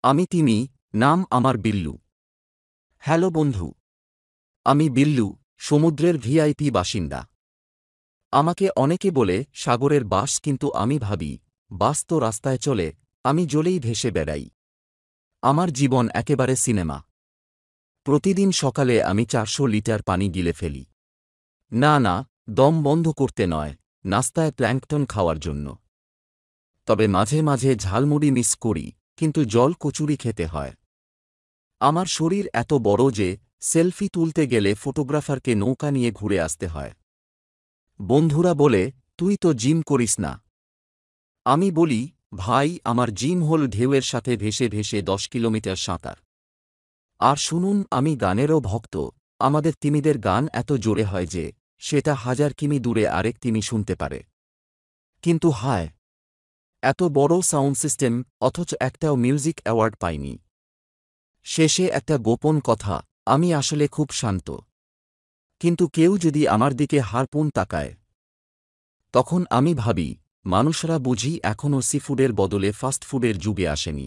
আমি তিমি, নাম আমার বিল্লু। হ্যালো বন্ধু। আমি বিল্লু, সমুদ্রের ভিআইপি বাসিন্দা। আমাকে অনেকে বলে সাগরের বাস, কিন্তু আমি ভাবি বাস তো রাস্তায় চলে, আমি জলেই ভেসে বেড়াই। আমার জীবন একেবারে সিনেমা। প্রতিদিন সকালে আমি ৪০০ লিটার পানি গিলে ফেলি। না না, দম বন্ধ করতে নয়, নাস্তায় প্ল্যাঙ্কটন খাওয়ার জন্য। তবে মাঝে মাঝে ঝালমুড়ি মিস করি, কিন্তু জল কচুরি খেতে হয়। আমার শরীর এত বড় যে সেলফি তুলতে গেলে ফটোগ্রাফারকে নৌকা নিয়ে ঘুরে আসতে হয়। বন্ধুরা বলে, তুই তো জিম করিস না। আমি বলি, ভাই, আমার জিম হল ঢেউয়ের সাথে ভেসে ভেসে ১০ কিলোমিটার সাঁতার। আর শুনুন, আমি গানেরও ভক্ত। আমাদের তিমিদের গান এত জোরে হয় যে সেটা ১০০০ কিমি দূরে আরেক তিমি শুনতে পারে। কিন্তু হায়, এত বড় সাউন্ড সিস্টেম, অথচ একটাও মিউজিক অ্যাওয়ার্ড পাইনি। শেষে একটা গোপন কথা, আমি আসলে খুব শান্ত। কিন্তু কেউ যদি আমার দিকে হারপুন তাকায়, তখন আমি ভাবি, মানুষরা বুঝি এখনও সিফুডের বদলে ফাস্টফুডের যুগে আসেনি।